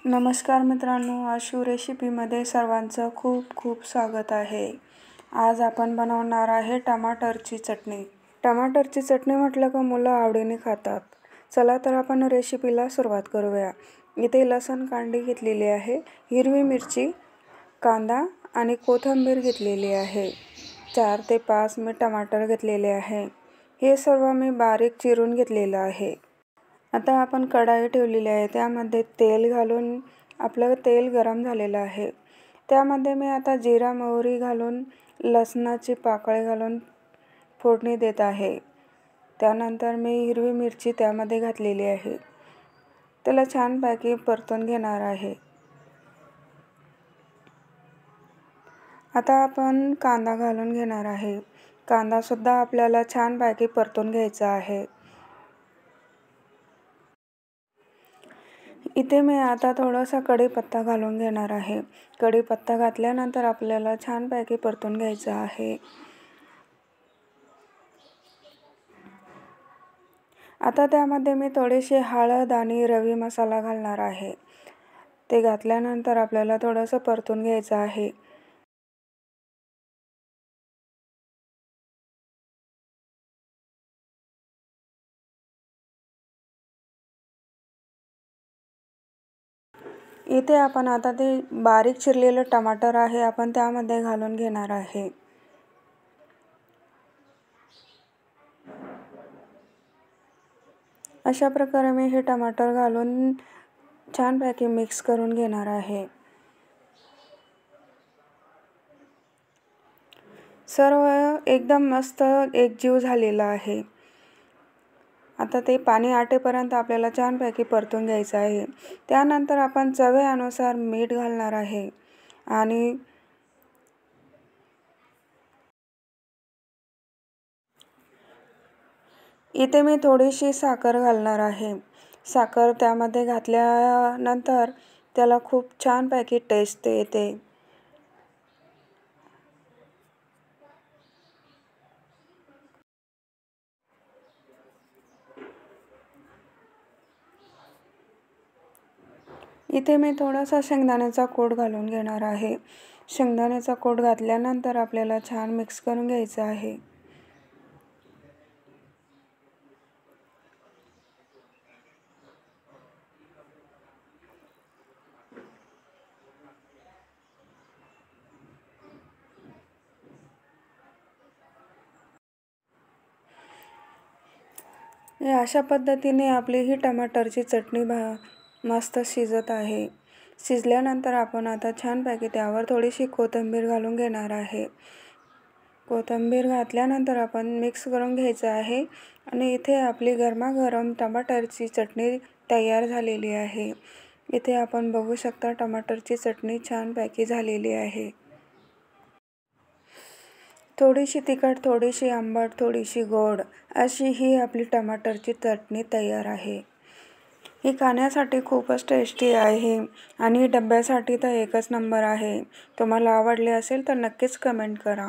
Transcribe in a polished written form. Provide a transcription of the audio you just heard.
नमस्कार मित्रांनो, आशू रेसिपीमध्ये सर्वांचं खूप खूप स्वागत आहे। आज आपण बनवणार आहे टमाटरची चटणी। टमाटरची चटणी म्हटलं का मुलं आवडीने खातात। चला तर आपण रेसिपीला सुरुवात करूया। इथे लसूण कांडी घेतलेली आहे, हिरवी मिरची, कांदा आणि कोथिंबीर घेतलेली आहे। 4 ते 5 मी टमाटर घेतलेले आहे। हे सर्व मी बारीक चिरून घेतलेलं आहे। आता आपण कढाई ठेवलेली आहे, त्यामध्ये तेल घालून आपलं तेल गरम झालेलं आहे। त्यामध्ये मी आता जिरा मोहरी घालून लसणाची पाकळी घालून फोडणी देत आहे। त्यानंतर मी हिरवी मिरची त्यामध्ये घातलेली आहे, त्याला छानपैकी परतून घेणार आहे। आता आपण कांदा घालून घेणार आहे। कांदा सुद्धा आपल्याला छानपैकी परतून घ्यायचा आहे। इथे मी आता थोडासा कढीपत्ता घालून घेणार आहे। कढीपत्ता घातल्यानंतर आपल्याला छानपैकी परतून घ्यायचं आहे। आता त्यामध्ये मी थोडीशी हळद आणि रवी मसाला घालणार आहे। ते घातल्यानंतर आपल्याला थोडंसं परतून घ्यायचं आहे। इथे आपण आता ते बारीक चिरलेलं टमाटर आहे, आपण त्यामध्ये घालून घेणार आहे। अशा प्रकारे मी हे टमाटर घालून छानपैकी मिक्स करून घेणार आहे। सर्व एकदम मस्त एकजीव झालेला आहे। आता ते पाणी आटेपर्यंत आपल्याला छानपैकी परतून घ्यायचं आहे। त्यानंतर आपण चवीनुसार मीठ घालणार आहे आणि इथे मी थोडीशी साखर घालणार आहे। साखर त्यामध्ये घातल्यानंतर त्याला खूप छानपैकी टेस्ट येते। इथे मी थोडासा शेंगदाण्याचा कूट घालून घेणार आहे। शेंगदाण्याचा कूट घातल्यानंतर आपल्याला छान मिक्स करून घ्यायचं आहे। अशा पद्धतीने आपली ही टमाटरची चटणी मस्त शिजत आहे। शिजल्यानंतर आपण आता छानपैकी त्यावर थोडीशी कोथिंबीर घालून घेणार आहे। कोथिंबीर घातल्यानंतर आपण मिक्स करून घ्यायचं आहे आणि इथे आपली गरमागरम टमाटरची चटणी तयार झालेली आहे। इथे आपण बघू शकता टमाटरची चटणी छानपैकी झालेली आहे। थोडीशी तिखट, थोडीशी आंबट, थोडीशी गोड अशी ही आपली टमाटरची चटणी तयार आहे। ही खाण्यासाठी खूपच टेस्टी आहे आणि डब्यासाठी तर एकच नंबर आहे। तुम्हाला आवडले असेल तर नक्कीच कमेंट करा।